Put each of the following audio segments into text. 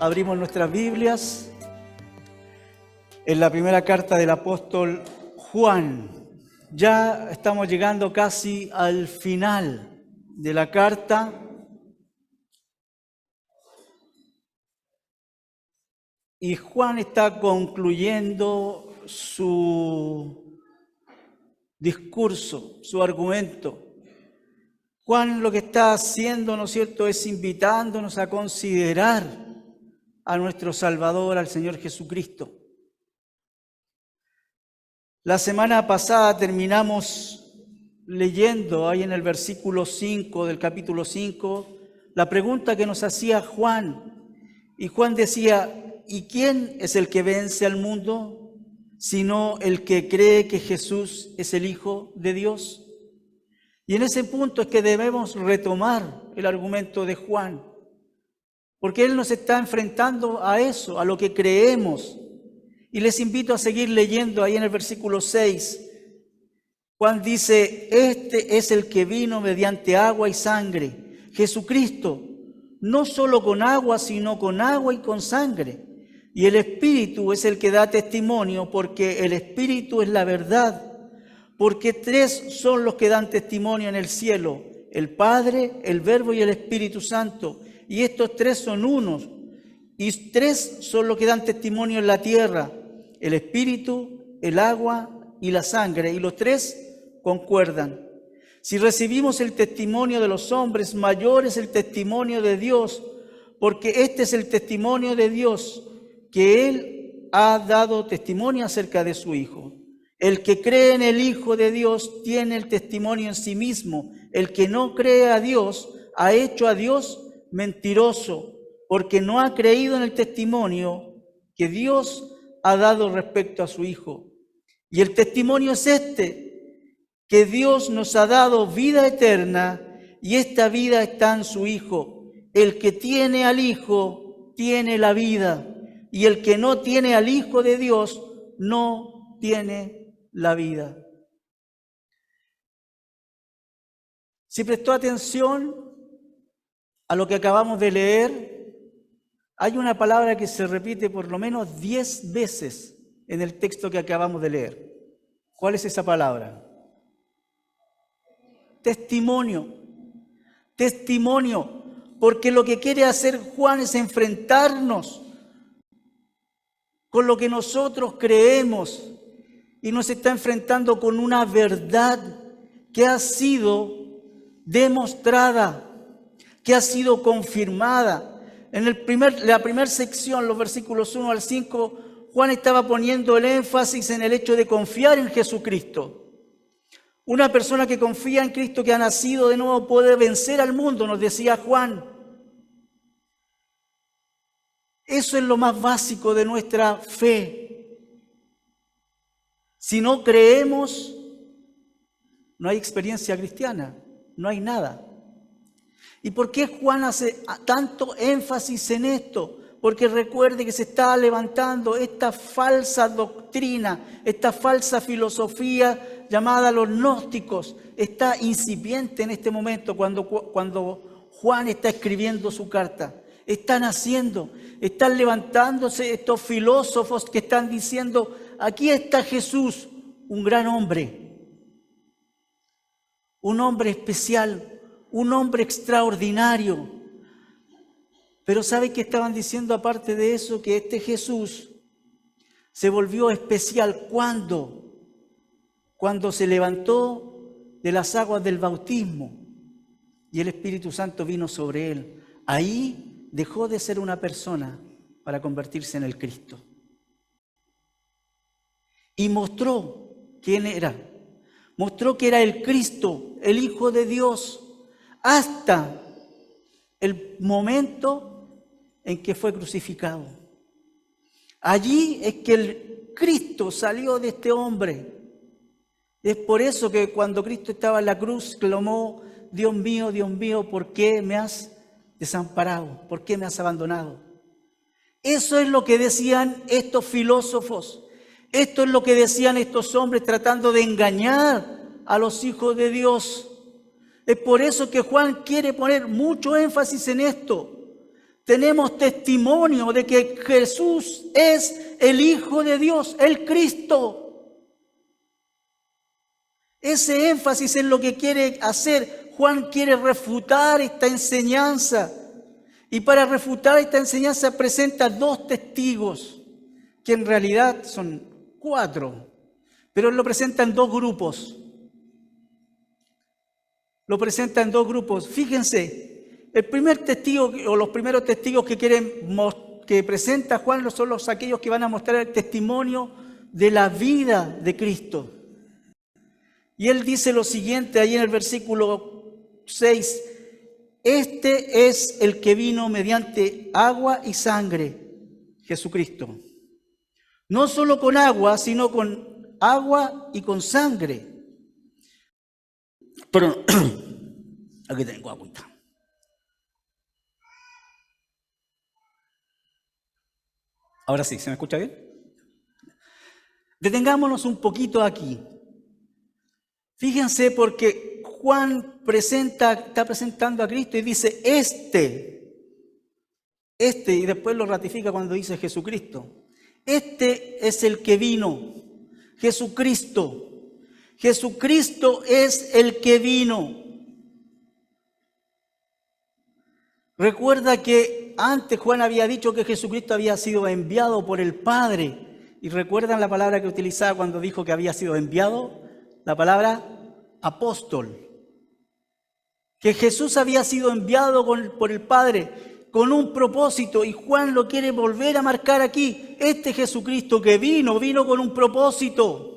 Abrimos nuestras Biblias en la primera carta del apóstol Juan. Ya estamos llegando casi al final de la carta. Y Juan está concluyendo su discurso, su argumento. Juan lo que está haciendo, ¿no es cierto?, es invitándonos a considerar a nuestro Salvador, al Señor Jesucristo. La semana pasada terminamos leyendo ahí en el versículo 5 del capítulo 5 la pregunta que nos hacía Juan. Y Juan decía: ¿y quién es el que vence al mundo, sino el que cree que Jesús es el Hijo de Dios? Y en ese punto es que debemos retomar el argumento de Juan, porque él nos está enfrentando a eso, a lo que creemos. Y les invito a seguir leyendo ahí en el versículo 6. Juan dice: este es el que vino mediante agua y sangre, Jesucristo, no solo con agua, sino con agua y con sangre. Y el Espíritu es el que da testimonio, porque el Espíritu es la verdad. Porque tres son los que dan testimonio en el cielo: el Padre, el Verbo y el Espíritu Santo. Y estos tres son unos. Y tres son los que dan testimonio en la tierra: el Espíritu, el agua y la sangre. Y los tres concuerdan. Si recibimos el testimonio de los hombres, mayor es el testimonio de Dios, porque este es el testimonio de Dios, que Él ha dado testimonio acerca de su Hijo. El que cree en el Hijo de Dios tiene el testimonio en sí mismo. El que no cree a Dios ha hecho a Dios mentiroso, porque no ha creído en el testimonio que Dios ha dado respecto a su Hijo. Y el testimonio es este, que Dios nos ha dado vida eterna, y esta vida está en su Hijo. El que tiene al Hijo tiene la vida, y el que no tiene al Hijo de Dios no tiene la vida. Si prestó atención a lo que acabamos de leer, hay una palabra que se repite por lo menos 10 veces en el texto que acabamos de leer. ¿Cuál es esa palabra? Testimonio. Testimonio. Porque lo que quiere hacer Juan es enfrentarnos con lo que nosotros creemos, y nos está enfrentando con una verdad que ha sido demostrada, que ha sido confirmada. En la primera sección, los versículos 1 al 5, Juan estaba poniendo el énfasis en el hecho de confiar en Jesucristo. Una persona que confía en Cristo, que ha nacido de nuevo, puede vencer al mundo, nos decía Juan. Eso es lo más básico de nuestra fe. Si no creemos, no hay experiencia cristiana, no hay nada. ¿Y por qué Juan hace tanto énfasis en esto? Porque recuerde que se está levantando esta falsa doctrina, esta falsa filosofía llamada los gnósticos. Está incipiente en este momento cuando Juan está escribiendo su carta. Están levantándose estos filósofos que están diciendo: aquí está Jesús, un gran hombre, un hombre especial, un hombre extraordinario. Pero ¿sabe qué estaban diciendo aparte de eso? Que este Jesús se volvió especial cuando se levantó de las aguas del bautismo y el Espíritu Santo vino sobre él. Ahí dejó de ser una persona para convertirse en el Cristo. Y mostró quién era. Mostró que era el Cristo, el Hijo de Dios, hasta el momento en que fue crucificado. Allí es que el Cristo salió de este hombre. Es por eso que cuando Cristo estaba en la cruz, clamó: Dios mío, ¿por qué me has desamparado? ¿Por qué me has abandonado? Eso es lo que decían estos filósofos. Esto es lo que decían estos hombres tratando de engañar a los hijos de Dios. Es por eso que Juan quiere poner mucho énfasis en esto. tenemos testimonio de que Jesús es el Hijo de Dios, el Cristo. Ese énfasis es lo que quiere hacer. Juan quiere refutar esta enseñanza. Y para refutar esta enseñanza presenta dos testigos, que en realidad son 4, pero él lo presenta en 2 grupos. Lo presenta en 2 grupos. Fíjense, el primer testigo o los primeros testigos que presenta Juan son aquellos que van a mostrar el testimonio de la vida de Cristo. Y él dice lo siguiente ahí en el versículo 6. Este es el que vino mediante agua y sangre, Jesucristo. No solo con agua, sino con agua y con sangre. Pero aquí tengo agüita. Ahora sí, ¿se me escucha bien? Detengámonos un poquito aquí. Fíjense porque Juan está presentando a Cristo y dice este, y después lo ratifica cuando dice Jesucristo. Este es el que vino, Jesucristo. Jesucristo es el que vino. Recuerda que antes Juan había dicho que Jesucristo había sido enviado por el Padre. ¿Y recuerdan la palabra que utilizaba cuando dijo que había sido enviado? La palabra apóstol. Que Jesús había sido enviado por el Padre con un propósito, y Juan lo quiere volver a marcar aquí. Este Jesucristo que vino con un propósito.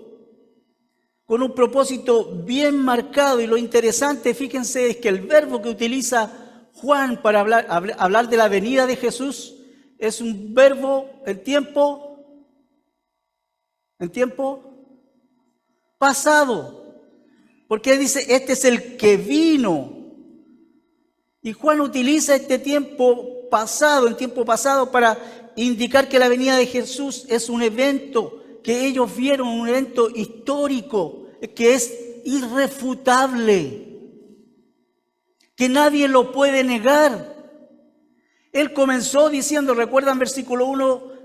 Con un propósito bien marcado. Y lo interesante, fíjense, es que el verbo que utiliza Juan para hablar de la venida de Jesús es un verbo en tiempo pasado. Porque dice, este es el que vino. Y Juan utiliza este tiempo pasado para indicar que la venida de Jesús es un evento que ellos vieron, un evento histórico, que es irrefutable, que nadie lo puede negar. Él comenzó diciendo, ¿recuerdan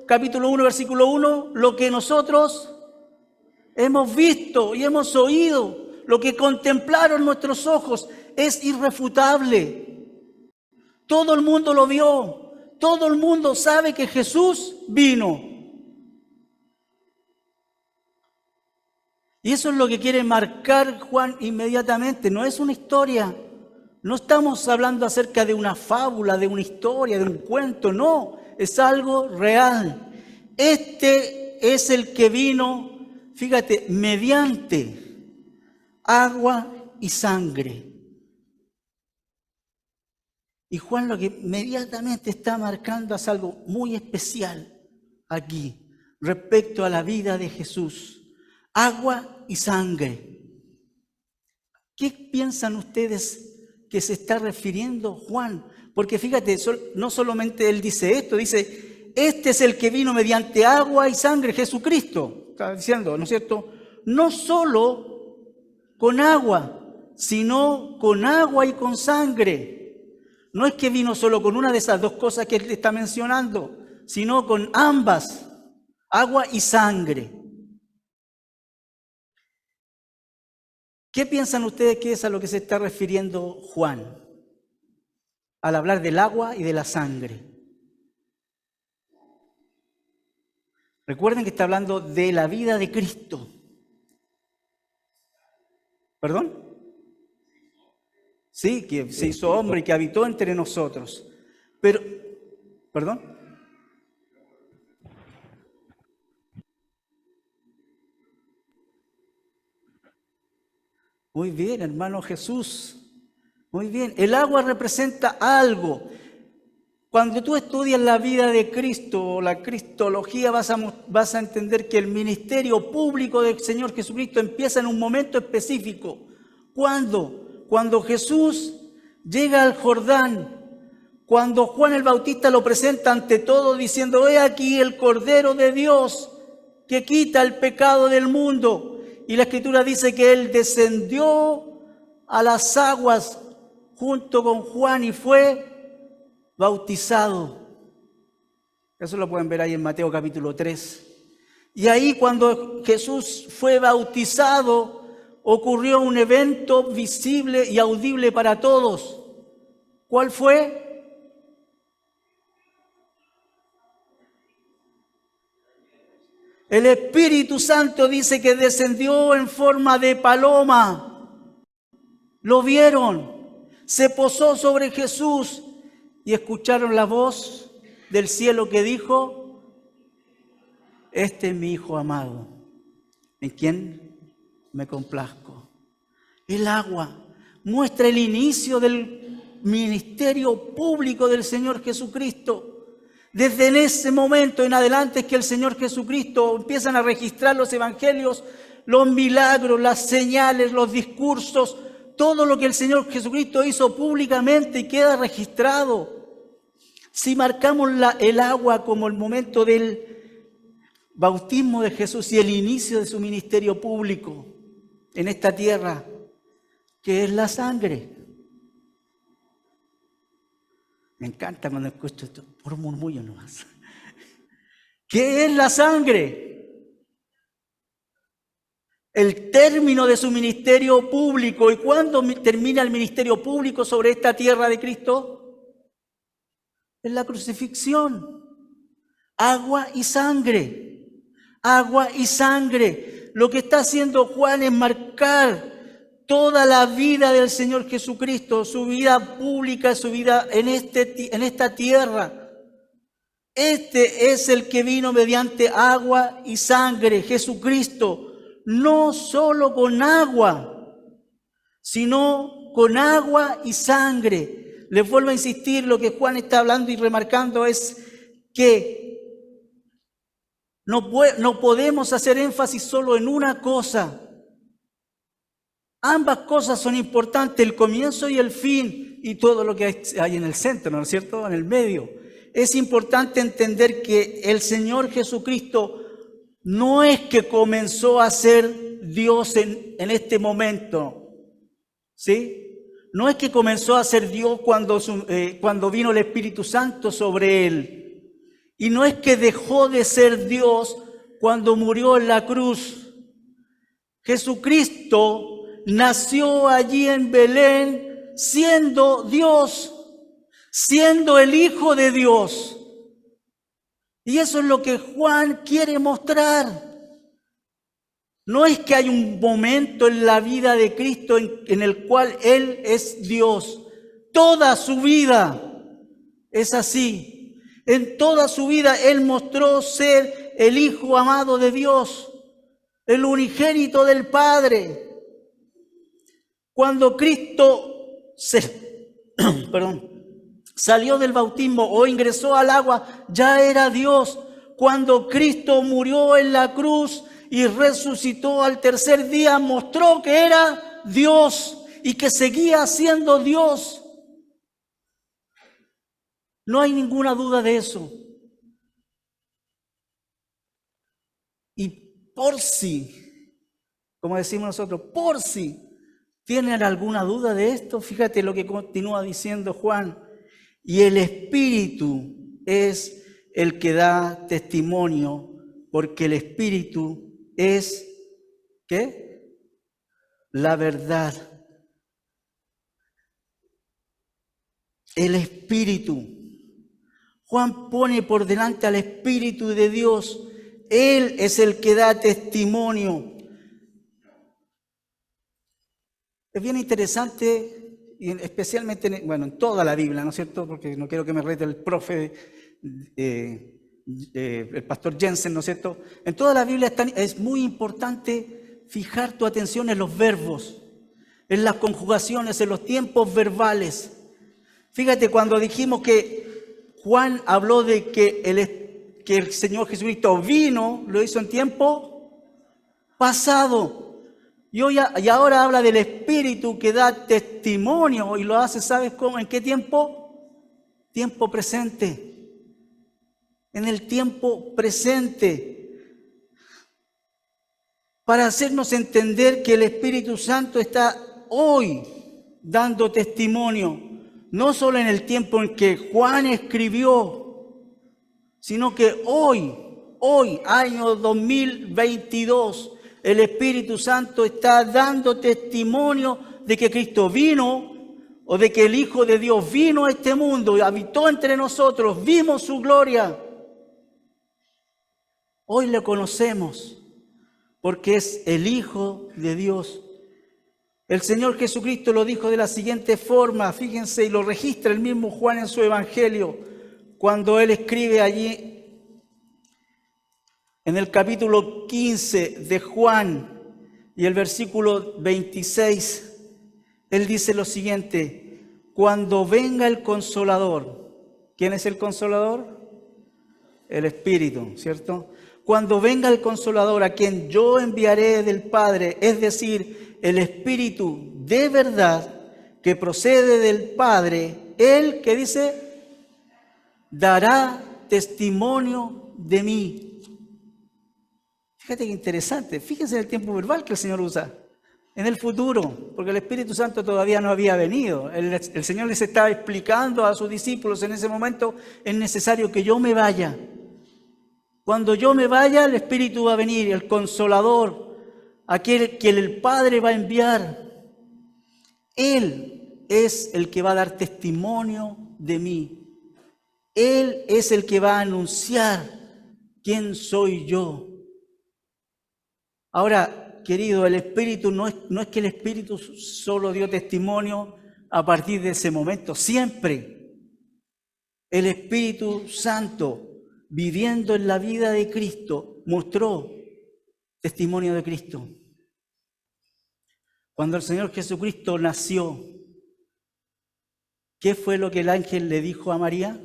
capítulo 1, versículo 1? Lo que nosotros hemos visto y hemos oído, lo que contemplaron nuestros ojos, es irrefutable. Todo el mundo lo vio, todo el mundo sabe que Jesús vino. Y eso es lo que quiere marcar Juan inmediatamente. No es una historia, no estamos hablando acerca de una fábula, de una historia, de un cuento, no, es algo real. Este es el que vino, fíjate, mediante agua y sangre. Y Juan lo que inmediatamente está marcando es algo muy especial aquí, respecto a la vida de Jesús. Agua y sangre. ¿Qué piensan ustedes que se está refiriendo Juan? Porque fíjate, no solamente él dice esto, dice, este es el que vino mediante agua y sangre, Jesucristo. Está diciendo, ¿no es cierto? No solo con agua, sino con agua y con sangre. No es que vino solo con una de esas dos cosas que él está mencionando, sino con ambas, agua y sangre. ¿Qué piensan ustedes que es a lo que se está refiriendo Juan al hablar del agua y de la sangre? Recuerden que está hablando de la vida de Cristo. ¿Perdón? Sí, que se hizo hombre y que habitó entre nosotros. Pero, ¿perdón? Muy bien, hermano Jesús. Muy bien. El agua representa algo. Cuando tú estudias la vida de Cristo o la cristología, vas a entender que el ministerio público del Señor Jesucristo empieza en un momento específico. ¿Cuándo? Cuando Jesús llega al Jordán, cuando Juan el Bautista lo presenta ante todos diciendo, he aquí el Cordero de Dios que quita el pecado del mundo. Y la Escritura dice que Él descendió a las aguas junto con Juan y fue bautizado. Eso lo pueden ver ahí en Mateo capítulo 3. Y ahí cuando Jesús fue bautizado, ocurrió un evento visible y audible para todos. ¿Cuál fue? El Espíritu Santo dice que descendió en forma de paloma. Lo vieron, se posó sobre Jesús y escucharon la voz del cielo que dijo: este es mi Hijo amado, en quien me complazco. El agua muestra el inicio del ministerio público del Señor Jesucristo. Desde en ese momento en adelante es que el Señor Jesucristo empiezan a registrar los evangelios, los milagros, las señales, los discursos, todo lo que el Señor Jesucristo hizo públicamente y queda registrado. Si marcamos el agua como el momento del bautismo de Jesús y el inicio de su ministerio público en esta tierra, ¿qué es la sangre? Me encanta cuando escucho esto, por murmullo nomás. ¿Qué es la sangre? El término de su ministerio público. ¿Y cuándo termina el ministerio público sobre esta tierra de Cristo? En la crucifixión. Agua y sangre. Agua y sangre. Lo que está haciendo Juan es marcar toda la vida del Señor Jesucristo, su vida pública, su vida en esta tierra. Este es el que vino mediante agua y sangre, Jesucristo, no solo con agua, sino con agua y sangre. Les vuelvo a insistir, lo que Juan está hablando y remarcando es que no podemos hacer énfasis solo en una cosa. Ambas cosas son importantes, el comienzo y el fin, y todo lo que hay en el centro, ¿no es cierto?, en el medio. Es importante entender que el Señor Jesucristo no es que comenzó a ser Dios en este momento, ¿sí? No es que comenzó a ser Dios cuando vino el Espíritu Santo sobre Él. Y no es que dejó de ser Dios cuando murió en la cruz. Jesucristo nació allí en Belén siendo Dios, siendo el Hijo de Dios. Y eso es lo que Juan quiere mostrar. No es que hay un momento en la vida de Cristo en el cual Él es Dios. Toda su vida es así. En toda su vida Él mostró ser el Hijo amado de Dios, el unigénito del Padre. Cuando Cristo salió del bautismo o ingresó al agua, ya era Dios. Cuando Cristo murió en la cruz y resucitó al tercer día, mostró que era Dios y que seguía siendo Dios. No hay ninguna duda de eso. Y por si, como decimos nosotros, por si ¿tienen alguna duda de esto? Fíjate lo que continúa diciendo Juan. Y el Espíritu es el que da testimonio, porque el Espíritu es, ¿qué? La verdad. El Espíritu. Juan pone por delante al Espíritu de Dios. Él es el que da testimonio. Es bien interesante, y especialmente, en toda la Biblia, ¿no es cierto? Porque no quiero que me rete el profe, el pastor Jensen, ¿no es cierto? En toda la Biblia es muy importante fijar tu atención en los verbos, en las conjugaciones, en los tiempos verbales. Fíjate, cuando dijimos que Juan habló de que el Señor Jesucristo vino, lo hizo en tiempo pasado. Y ahora habla del Espíritu que da testimonio y lo hace, ¿sabes cómo? ¿En qué tiempo? Tiempo presente. En el tiempo presente. Para hacernos entender que el Espíritu Santo está hoy dando testimonio. no solo en el tiempo en que Juan escribió, sino que hoy, año 2022, el Espíritu Santo está dando testimonio de que Cristo vino, o de que el Hijo de Dios vino a este mundo y habitó entre nosotros, vimos su gloria. Hoy le conocemos porque es el Hijo de Dios. El Señor Jesucristo lo dijo de la siguiente forma, fíjense, y lo registra el mismo Juan en su Evangelio, cuando él escribe allí en el capítulo 15 de Juan y el versículo 26, él dice lo siguiente: cuando venga el Consolador, ¿quién es el Consolador? El Espíritu, ¿cierto? Cuando venga el Consolador, a quien yo enviaré del Padre, es decir, el Espíritu de verdad que procede del Padre, Él, ¿qué dice? Dará testimonio de mí. Fíjate qué interesante, fíjense en el tiempo verbal que el Señor usa. En el futuro, porque el Espíritu Santo todavía no había venido. El Señor les estaba explicando a sus discípulos en ese momento: es necesario que yo me vaya. Cuando yo me vaya, el Espíritu va a venir, el Consolador, aquel que el Padre va a enviar. Él es el que va a dar testimonio de mí. Él es el que va a anunciar quién soy yo. Ahora, querido, el Espíritu no es que el Espíritu solo dio testimonio a partir de ese momento, siempre. El Espíritu Santo, viviendo en la vida de Cristo, mostró testimonio de Cristo. Cuando el Señor Jesucristo nació, ¿qué fue lo que el ángel le dijo a María?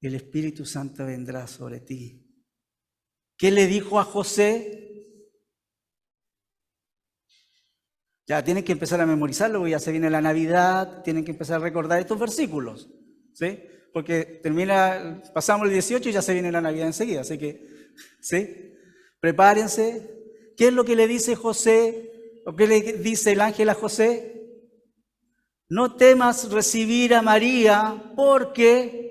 El Espíritu Santo vendrá sobre ti. ¿Qué le dijo a José? Ya tienen que empezar a memorizarlo, porque ya se viene la Navidad, tienen que empezar a recordar estos versículos, ¿sí? Porque pasamos el 18 y ya se viene la Navidad enseguida, así que, ¿sí? Prepárense. ¿Qué es lo que le dice José? ¿O qué le dice el ángel a José? No temas recibir a María porque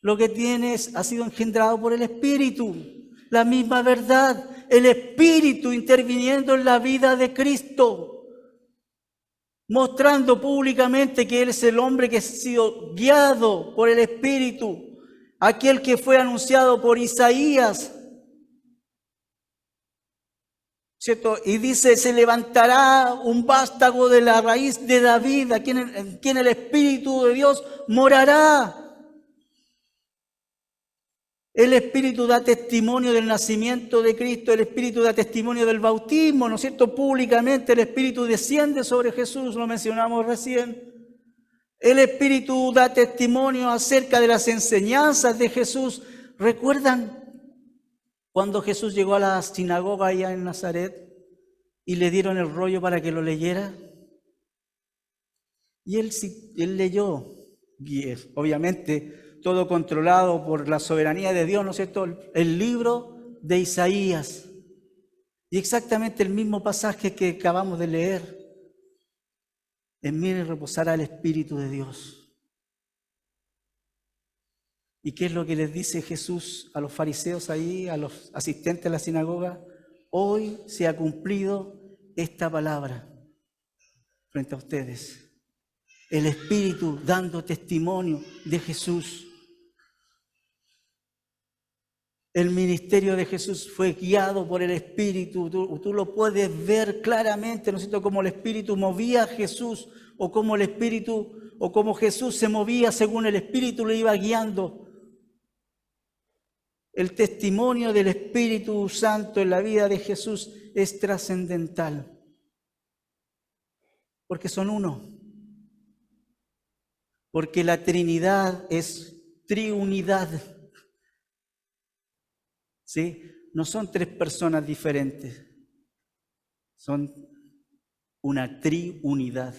lo que tienes ha sido engendrado por el Espíritu. La misma verdad, el Espíritu interviniendo en la vida de Cristo, mostrando públicamente que Él es el hombre que ha sido guiado por el Espíritu, aquel que fue anunciado por Isaías, ¿cierto? Y dice: se levantará un vástago de la raíz de David, en quien el Espíritu de Dios morará. El Espíritu da testimonio del nacimiento de Cristo, el Espíritu da testimonio del bautismo, ¿no es cierto? Públicamente el Espíritu desciende sobre Jesús, lo mencionamos recién. El Espíritu da testimonio acerca de las enseñanzas de Jesús. ¿Recuerdan cuando Jesús llegó a la sinagoga allá en Nazaret y le dieron el rollo para que lo leyera? Y él leyó, y obviamente todo controlado por la soberanía de Dios, ¿no es cierto? El libro de Isaías. Y exactamente el mismo pasaje que acabamos de leer. En mí reposará el Espíritu de Dios. ¿Y qué es lo que les dice Jesús a los fariseos ahí, a los asistentes a la sinagoga? Hoy se ha cumplido esta palabra frente a ustedes. El Espíritu dando testimonio de Jesús. El ministerio de Jesús fue guiado por el Espíritu. Tú lo puedes ver claramente, ¿no es cierto?, cómo el Espíritu movía a Jesús, o cómo Jesús se movía según el Espíritu le iba guiando. El testimonio del Espíritu Santo en la vida de Jesús es trascendental, porque son uno. Porque la Trinidad es triunidad. ¿Sí? No son tres personas diferentes, son una triunidad.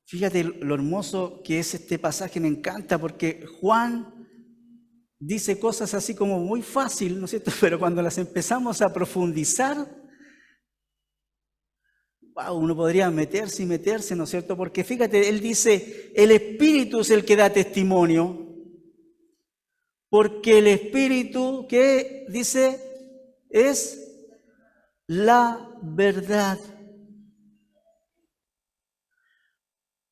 Fíjate lo hermoso que es este pasaje, me encanta, porque Juan dice cosas así como muy fácil, ¿no es cierto? Pero cuando las empezamos a profundizar, wow, uno podría meterse y meterse, ¿no es cierto? Porque fíjate, él dice, el Espíritu es el que da testimonio, porque el Espíritu, ¿qué dice? Es la verdad.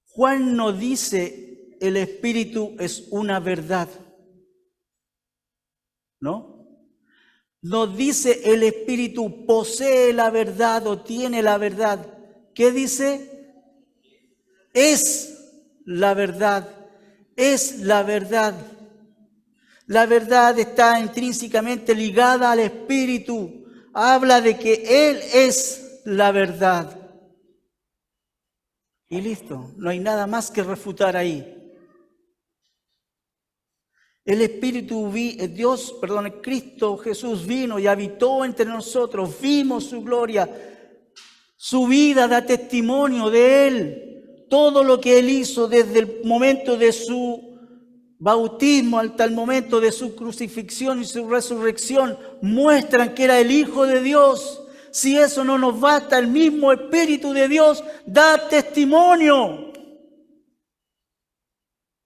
Juan no dice, el Espíritu es una verdad, ¿no? No dice, el Espíritu posee la verdad o tiene la verdad. ¿Qué dice? Es la verdad, es la verdad. La verdad está intrínsecamente ligada al Espíritu. Habla de que Él es la verdad. Y listo, no hay nada más que refutar ahí. El Espíritu, Cristo Jesús vino y habitó entre nosotros, vimos su gloria, su vida da testimonio de Él. Todo lo que Él hizo desde el momento de su bautismo hasta el momento de su crucifixión y su resurrección muestran que era el Hijo de Dios. Si eso no nos basta, el mismo Espíritu de Dios da testimonio.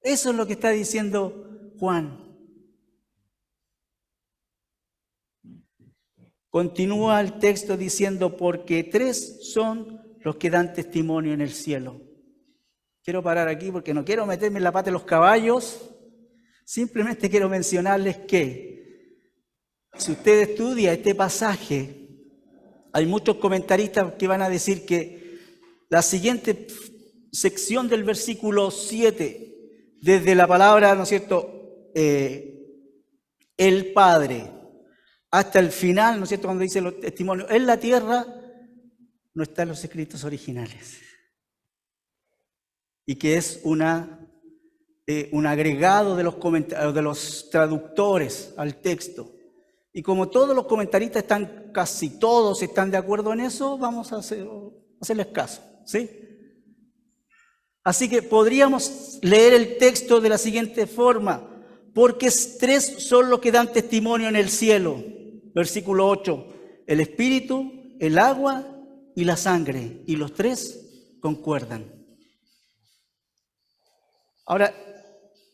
Eso es lo que está diciendo Juan. Continúa el texto diciendo, porque 3 son los que dan testimonio en el cielo. Quiero parar aquí porque no quiero meterme en la pata de los caballos. Simplemente quiero mencionarles que si usted estudia este pasaje, hay muchos comentaristas que van a decir que la siguiente sección del versículo 7, desde la palabra, ¿no es cierto?, el Padre, hasta el final, ¿no es cierto?, cuando dice los testimonios, en la tierra, no están los escritos originales. Y que es un agregado de los traductores al texto. Y como todos los comentaristas casi todos están de acuerdo en eso, vamos a hacerles caso, ¿sí? Así que podríamos leer el texto de la siguiente forma, porque 3 son los que dan testimonio en el cielo. Versículo 8, el Espíritu, el agua y la sangre, y los 3 concuerdan. Ahora,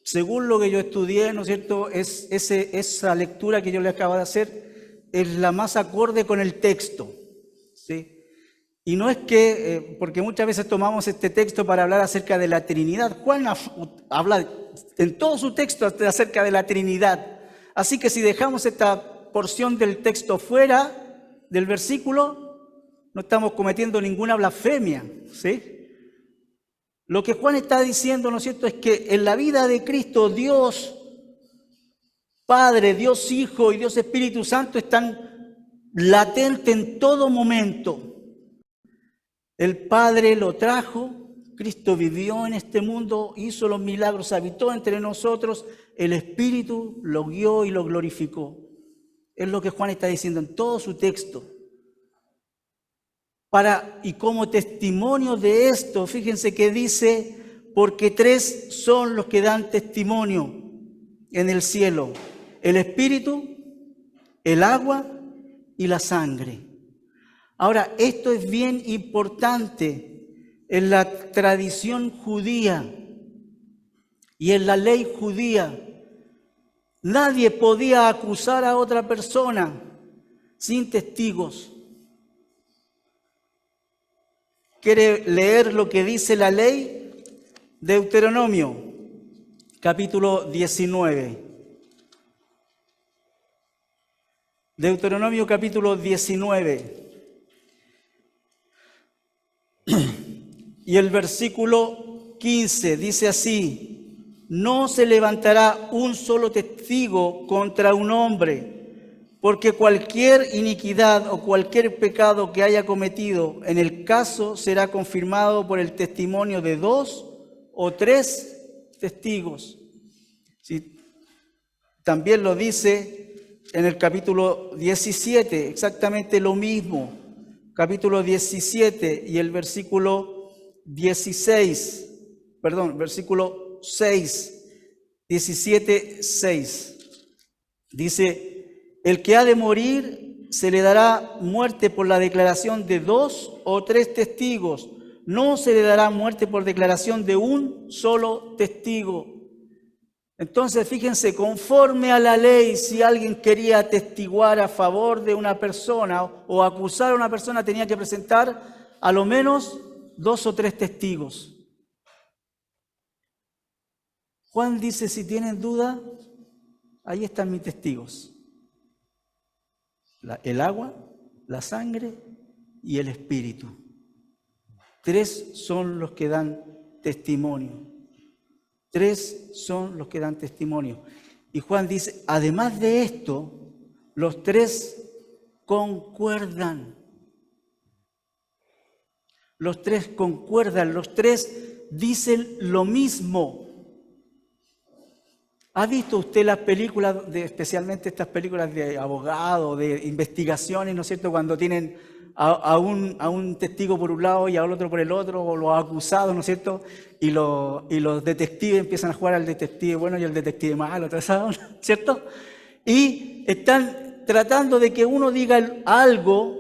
según lo que yo estudié, ¿no es cierto?, esa lectura que yo le acabo de hacer es la más acorde con el texto, ¿sí? Y no es que, porque muchas veces tomamos este texto para hablar acerca de la Trinidad. Juan habla en todo su texto acerca de la Trinidad. Así que si dejamos esta porción del texto fuera del versículo, no estamos cometiendo ninguna blasfemia, ¿sí? Lo que Juan está diciendo, ¿no es cierto?, es que en la vida de Cristo, Dios Padre, Dios Hijo y Dios Espíritu Santo están latentes en todo momento. El Padre lo trajo, Cristo vivió en este mundo, hizo los milagros, habitó entre nosotros, el Espíritu lo guió y lo glorificó. Es lo que Juan está diciendo en todo su texto. Y como testimonio de esto, fíjense que dice, porque 3 son los que dan testimonio en el cielo, el Espíritu, el agua y la sangre. Ahora, esto es bien importante en la tradición judía y en la ley judía. Nadie podía acusar a otra persona sin testigos. ¿Quiere leer lo que dice la ley? Deuteronomio, capítulo 19. Deuteronomio, capítulo 19. Y el versículo 15 dice así: no se levantará un solo testigo contra un hombre, porque cualquier iniquidad o cualquier pecado que haya cometido, en el caso será confirmado por el testimonio de 2 o 3 testigos. Sí, también lo dice en el capítulo 17, exactamente lo mismo. Capítulo 17 y el versículo 16. versículo 6, 17, 6. Dice, el que ha de morir se le dará muerte por la declaración de 2 o 3 testigos. No se le dará muerte por declaración de un solo testigo. Entonces, fíjense, conforme a la ley, si alguien quería atestiguar a favor de una persona o acusar a una persona, tenía que presentar a lo menos 2 o 3 testigos. Juan dice, si tienen duda, ahí están mis testigos. El agua, la sangre y el espíritu. 3 son los que dan testimonio. 3 son los que dan testimonio. Y Juan dice, además de esto, los 3 concuerdan. Los 3 concuerdan, los 3 dicen lo mismo. ¿Ha visto usted las películas, especialmente estas películas de abogados, de investigaciones, ¿no es cierto?, cuando tienen a un testigo por un lado y al otro por el otro, o los acusados, ¿no es cierto?, y los detectives empiezan a jugar al detective bueno y al detective malo, ¿cierto? Y están tratando de que uno diga algo,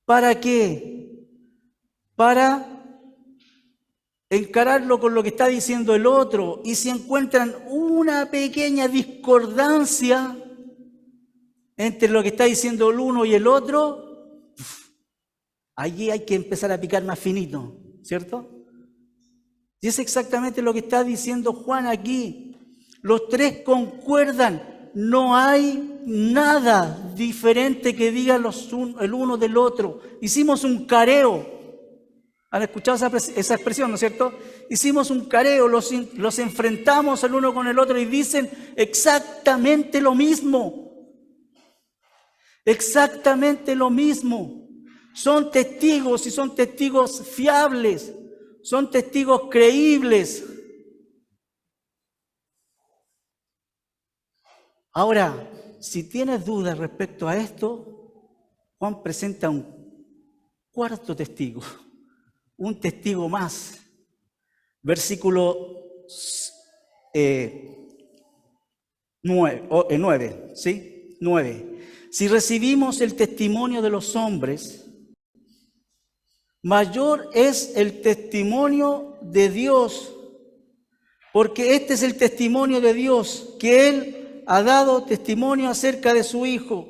¿para qué? Para encararlo con lo que está diciendo el otro, y si encuentran una pequeña discordancia entre lo que está diciendo el uno y el otro, allí hay que empezar a picar más finito, ¿cierto? Y es exactamente lo que está diciendo Juan aquí. Los 3 concuerdan, no hay nada diferente que diga el uno del otro. Hicimos un careo. ¿Han escuchado esa expresión, no es cierto? Hicimos un careo, los enfrentamos el uno con el otro y dicen exactamente lo mismo. Exactamente lo mismo. Son testigos y son testigos fiables. Son testigos creíbles. Ahora, si tienes dudas respecto a esto, Juan presenta un 4º testigo. Un testigo más. Versículo 9, ¿sí? 9. Si recibimos el testimonio de los hombres, mayor es el testimonio de Dios, porque este es el testimonio de Dios, que Él ha dado testimonio acerca de su Hijo.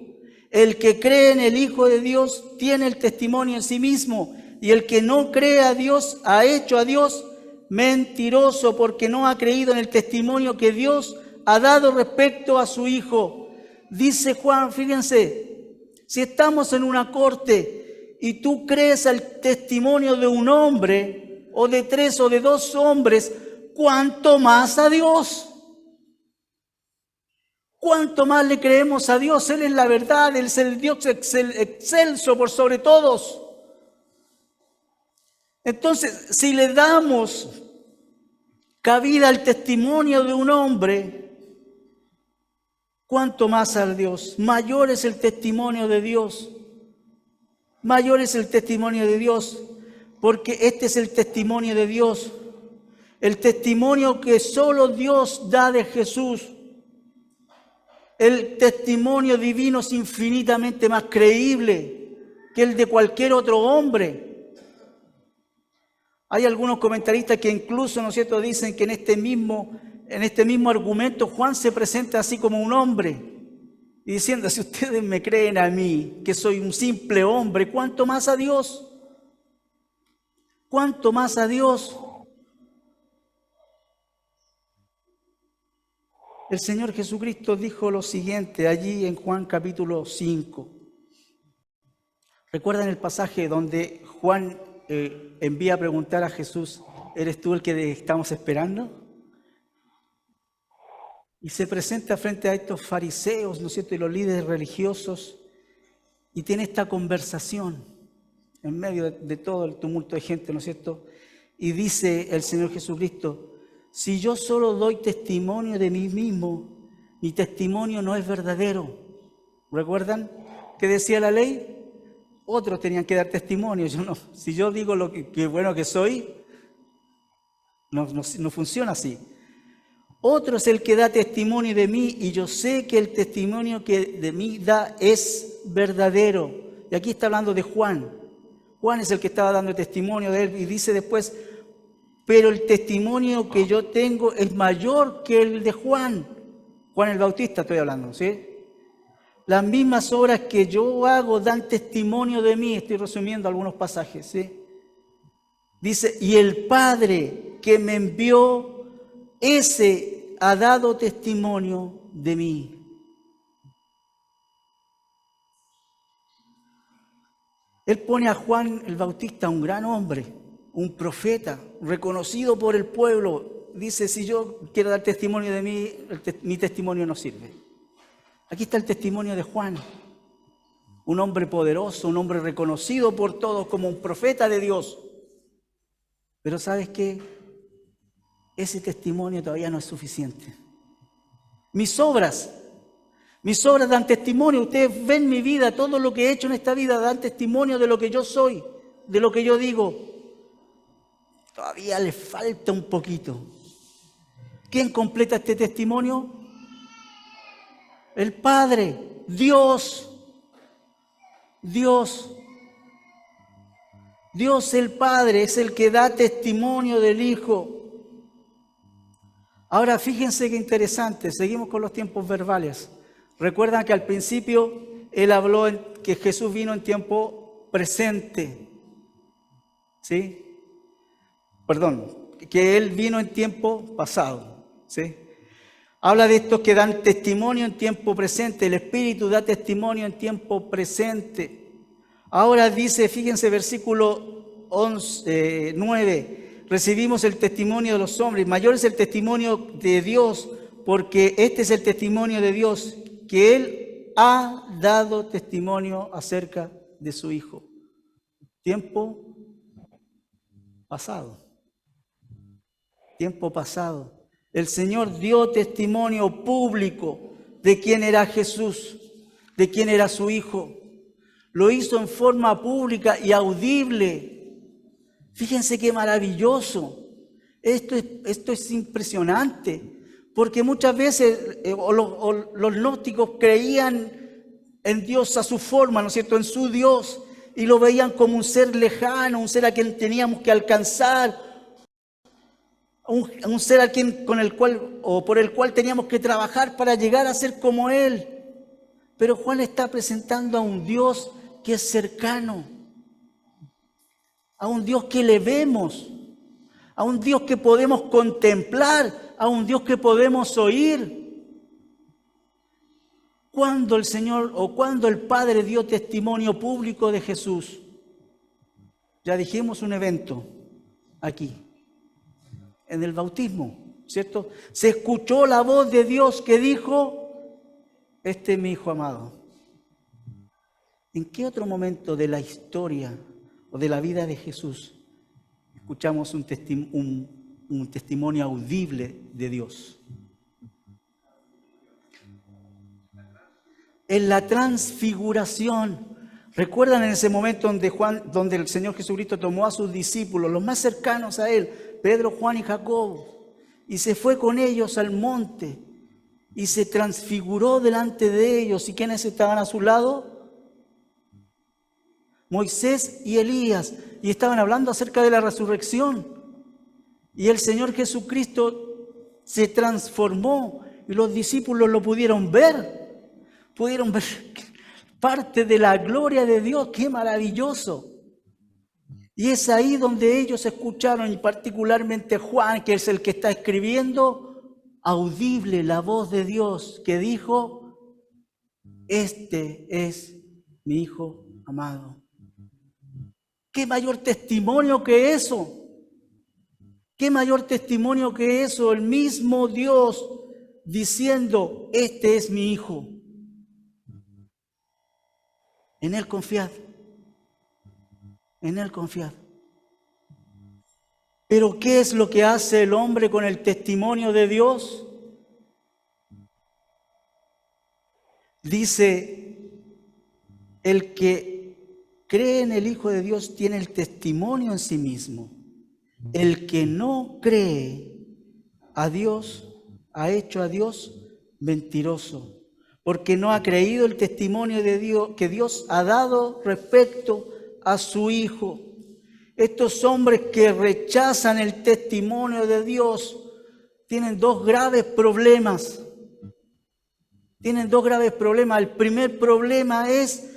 El que cree en el Hijo de Dios tiene el testimonio en sí mismo, y el que no cree a Dios ha hecho a Dios mentiroso, porque no ha creído en el testimonio que Dios ha dado respecto a su Hijo. Dice Juan, fíjense, si estamos en una corte y tú crees al testimonio de un hombre, o de 3 o de 2 hombres, ¿cuánto más a Dios? ¿Cuánto más le creemos a Dios? Él es la verdad, Él es el Dios excelso por sobre todos. Entonces, si le damos cabida al testimonio de un hombre, ¿cuánto más a Dios? Mayor es el testimonio de Dios. Mayor es el testimonio de Dios, porque este es el testimonio de Dios. El testimonio que solo Dios da de Jesús. El testimonio divino es infinitamente más creíble que el de cualquier otro hombre. Hay algunos comentaristas que incluso, ¿no es cierto?, dicen que en este mismo argumento Juan se presenta así como un hombre, y diciendo, si ustedes me creen a mí, que soy un simple hombre, ¿cuánto más a Dios? ¿Cuánto más a Dios? El Señor Jesucristo dijo lo siguiente allí en Juan capítulo 5. ¿Recuerdan el pasaje donde Juan envía a preguntar a Jesús, ¿eres tú el que estamos esperando? Y se presenta frente a estos fariseos, ¿no es cierto?, y los líderes religiosos, y tiene esta conversación en medio de todo el tumulto de gente, ¿no es cierto? Y dice el Señor Jesucristo, si yo solo doy testimonio de mí mismo, mi testimonio no es verdadero. ¿Recuerdan qué decía la ley? Otros tenían que dar testimonio, yo no. Si yo digo lo que bueno que soy, No funciona así. Otro es el que da testimonio de mí, y yo sé que el testimonio que de mí da es verdadero. Y aquí está hablando de Juan. Juan es el que estaba dando testimonio de él, y dice después, pero el testimonio que yo tengo es mayor que el de Juan. Juan el Bautista estoy hablando, ¿sí? Las mismas obras que yo hago dan testimonio de mí. Estoy resumiendo algunos pasajes, ¿sí? Dice, y el Padre que me envió, ese ha dado testimonio de mí. Él pone a Juan el Bautista, un gran hombre, un profeta, reconocido por el pueblo. Dice, si yo quiero dar testimonio de mí, mi testimonio no sirve. Aquí está el testimonio de Juan, un hombre poderoso, un hombre reconocido por todos como un profeta de Dios. Pero ¿sabes qué? Ese testimonio todavía no es suficiente. Mis obras dan testimonio. Ustedes ven mi vida, todo lo que he hecho en esta vida dan testimonio de lo que yo soy, de lo que yo digo. Todavía le falta un poquito. ¿Quién completa este testimonio? El Padre, Dios. Dios el Padre es el que da testimonio del Hijo. Ahora fíjense qué interesante, seguimos con los tiempos verbales. Recuerdan que al principio Él habló que Jesús vino en tiempo presente. ¿Sí? Perdón, que Él vino en tiempo pasado. ¿Sí? Habla de estos que dan testimonio en tiempo presente. El Espíritu da testimonio en tiempo presente. Ahora dice, fíjense, versículo 9. Recibimos el testimonio de los hombres. Mayor es el testimonio de Dios, porque este es el testimonio de Dios, que Él ha dado testimonio acerca de su Hijo. Tiempo pasado. Tiempo pasado. El Señor dio testimonio público de quién era Jesús, de quién era su Hijo. Lo hizo en forma pública y audible. Fíjense qué maravilloso. Esto es impresionante, porque muchas veces los gnósticos creían en Dios a su forma, ¿no es cierto?, en su Dios, y lo veían como un ser lejano, un ser a quien teníamos que alcanzar, un ser a quien con el cual o por el cual teníamos que trabajar para llegar a ser como Él. Pero Juan está presentando a un Dios que es cercano, a un Dios que le vemos, a un Dios que podemos contemplar, a un Dios que podemos oír. ¿Cuándo el Señor o cuándo el Padre dio testimonio público de Jesús? Ya dijimos un evento aquí, en el bautismo, ¿cierto? Se escuchó la voz de Dios que dijo, este es mi Hijo amado. ¿En qué otro momento de la historia o de la vida de Jesús escuchamos un testimonio audible de Dios? En la transfiguración. ¿Recuerdan en ese momento donde el Señor Jesucristo tomó a sus discípulos, los más cercanos a Él, Pedro, Juan y Jacobo, y se fue con ellos al monte y se transfiguró delante de ellos? ¿Y quiénes estaban a su lado? Moisés y Elías, y estaban hablando acerca de la resurrección. Y el Señor Jesucristo se transformó y los discípulos lo pudieron ver parte de la gloria de Dios. ¡Qué maravilloso! Y es ahí donde ellos escucharon, y particularmente Juan, que es el que está escribiendo, audible la voz de Dios que dijo, este es mi Hijo amado. ¿Qué mayor testimonio que eso? ¿Qué mayor testimonio que eso? El mismo Dios diciendo, este es mi Hijo. En Él confiad. En Él confiad. Pero ¿qué es lo que hace el hombre con el testimonio de Dios? Dice, el que cree en el Hijo de Dios tiene el testimonio en sí mismo. El que no cree a Dios, ha hecho a Dios mentiroso, porque no ha creído el testimonio de Dios que Dios ha dado respecto a su Hijo. Estos hombres que rechazan el testimonio de Dios tienen dos graves problemas. Tienen dos graves problemas. El primer problema es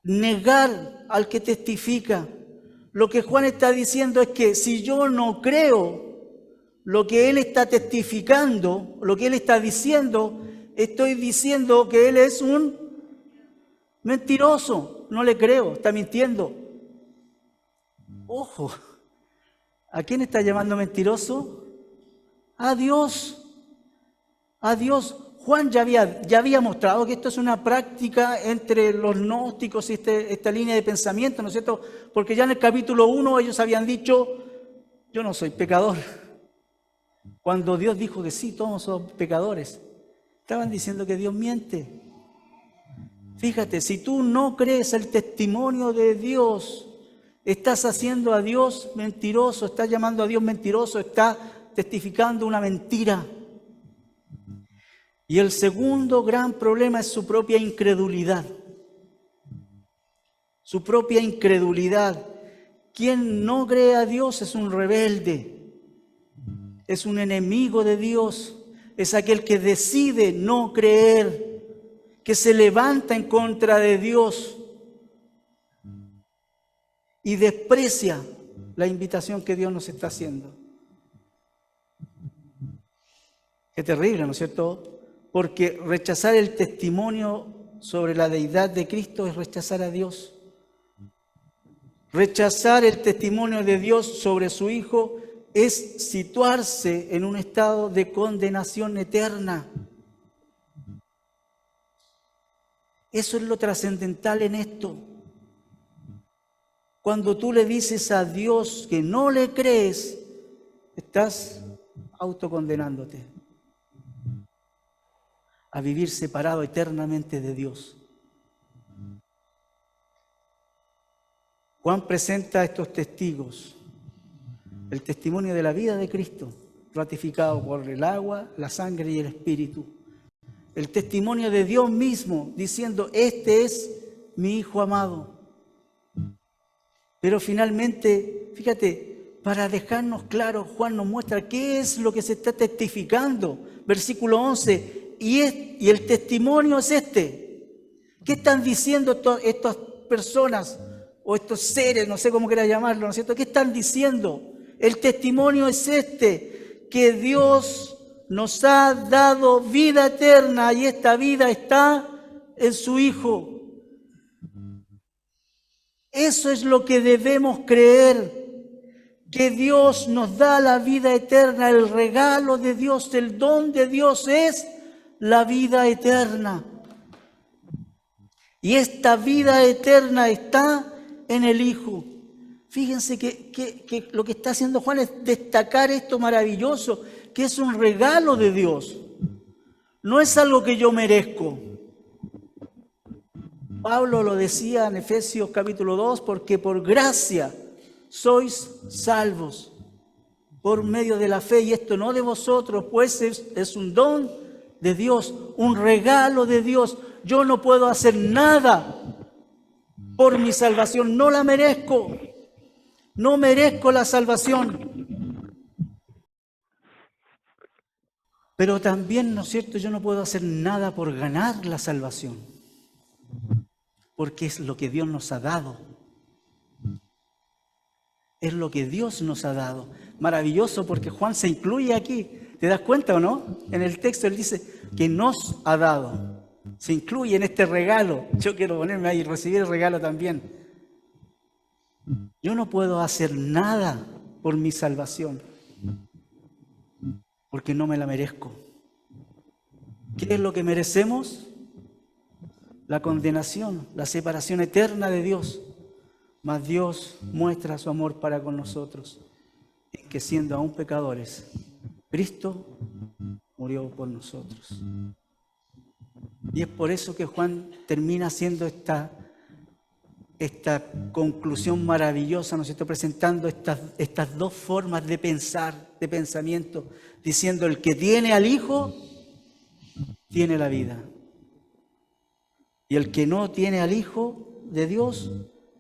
negar al que testifica. Lo que Juan está diciendo es que si yo no creo lo que él está testificando, lo que él está diciendo, estoy diciendo que él es un mentiroso. No le creo, está mintiendo. Ojo, ¿a quién está llamando mentiroso? A Dios. A Dios. Juan ya había mostrado que esto es una práctica entre los gnósticos y esta línea de pensamiento, ¿no es cierto? Porque ya en el capítulo 1 ellos habían dicho, yo no soy pecador. Cuando Dios dijo que sí, todos somos pecadores, estaban diciendo que Dios miente. Fíjate, si tú no crees el testimonio de Dios, estás haciendo a Dios mentiroso, estás llamando a Dios mentiroso, estás testificando una mentira. Y el segundo gran problema es su propia incredulidad. Su propia incredulidad. Quien no cree a Dios es un rebelde, es un enemigo de Dios, es aquel que decide no creer, que se levanta en contra de Dios y desprecia la invitación que Dios nos está haciendo. Qué terrible, ¿no es cierto? Porque rechazar el testimonio sobre la deidad de Cristo es rechazar a Dios. Rechazar el testimonio de Dios sobre su Hijo es situarse en un estado de condenación eterna. Eso es lo trascendental en esto. Cuando tú le dices a Dios que no le crees, estás autocondenándote a vivir separado eternamente de Dios. Juan presenta a estos testigos el testimonio de la vida de Cristo, ratificado por el agua, la sangre y el Espíritu. El testimonio de Dios mismo, diciendo, este es mi Hijo amado. Pero finalmente, fíjate, para dejarnos claro, Juan nos muestra qué es lo que se está testificando. Versículo 11, y el testimonio es este. ¿Qué están diciendo estas personas o estos seres, no sé cómo quiera llamarlo, ¿no es cierto? ¿Qué están diciendo? El testimonio es este, que Dios nos ha dado vida eterna y esta vida está en su Hijo. Eso es lo que debemos creer, que Dios nos da la vida eterna, el regalo de Dios, el don de Dios es la vida eterna. Y esta vida eterna está en el Hijo. Fíjense que lo que está haciendo Juan es destacar esto maravilloso, que es un regalo de Dios. No es algo que yo merezco. Pablo lo decía en Efesios capítulo 2, porque por gracia sois salvos por medio de la fe, y esto no de vosotros, pues es un don de Dios, un regalo de Dios. Yo no puedo hacer nada por mi salvación, no la merezco, no merezco la salvación. Pero también, ¿no es cierto?, yo no puedo hacer nada por ganar la salvación, porque es lo que Dios nos ha dado. Es lo que Dios nos ha dado. Maravilloso, porque Juan se incluye aquí. ¿Te das cuenta o no? En el texto él dice que nos ha dado. Se incluye en este regalo. Yo quiero ponerme ahí y recibir el regalo también. Yo no puedo hacer nada por mi salvación, porque no me la merezco. ¿Qué es lo que merecemos? La condenación, la separación eterna de Dios. Mas Dios muestra su amor para con nosotros, en que siendo aún pecadores, Cristo murió por nosotros. Y es por eso que Juan termina haciendo esta esta conclusión maravillosa, ¿no es cierto?, presentando estas dos formas de pensar, de pensamiento, diciendo: el que tiene al Hijo, tiene la vida. Y el que no tiene al Hijo de Dios,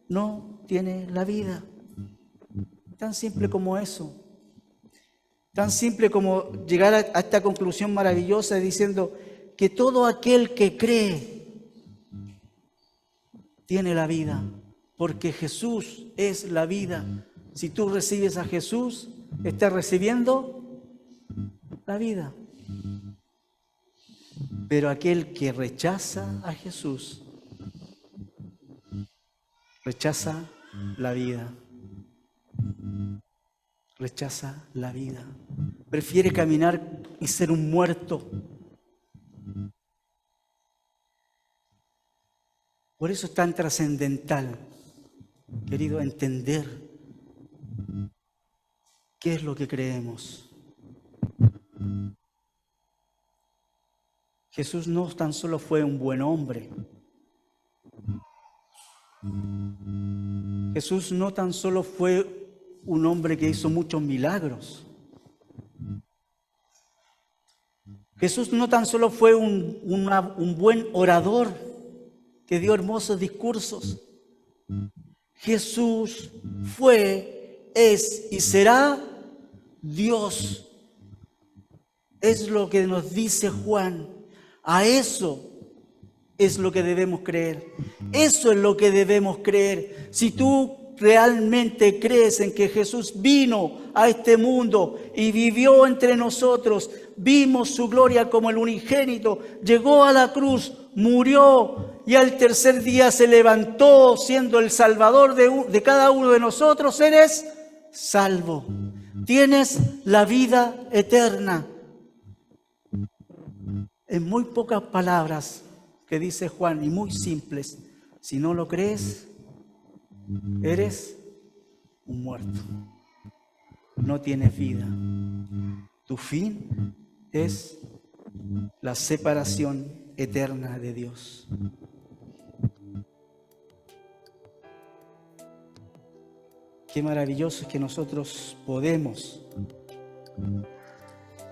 no tiene la vida. Tan simple como eso. Tan simple como llegar a esta conclusión maravillosa diciendo que todo aquel que cree tiene la vida, porque Jesús es la vida. Si tú recibes a Jesús, estás recibiendo la vida. Pero aquel que rechaza a Jesús, rechaza la vida. Rechaza la vida. Prefiere caminar y ser un muerto. Por eso es tan trascendental, querido, entender qué es lo que creemos. Jesús no tan solo fue un buen hombre. Jesús no tan solo fue un hombre que hizo muchos milagros. Jesús no tan solo fue un buen orador que dio hermosos discursos. Jesús fue, es y será Dios. Es lo que nos dice Juan. A eso es lo que debemos creer. Eso es lo que debemos creer. Si tú realmente crees en que Jesús vino a este mundo y vivió entre nosotros, vimos su gloria como el unigénito, llegó a la cruz, murió y al tercer día se levantó siendo el Salvador de cada uno de nosotros, eres salvo. Tienes la vida eterna. En muy pocas palabras que dice Juan y muy simples, si no lo crees, eres un muerto. No tienes vida. Tu fin es la separación eterna de Dios. Qué maravilloso es que nosotros podemos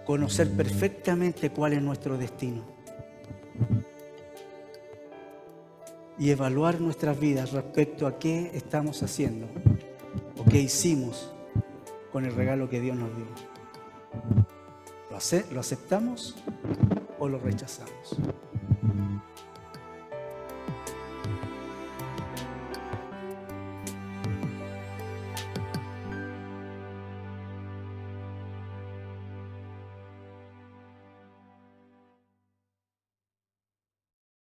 conocer perfectamente cuál es nuestro destino y evaluar nuestras vidas respecto a qué estamos haciendo o qué hicimos con el regalo que Dios nos dio. ¿Lo aceptamos o lo rechazamos?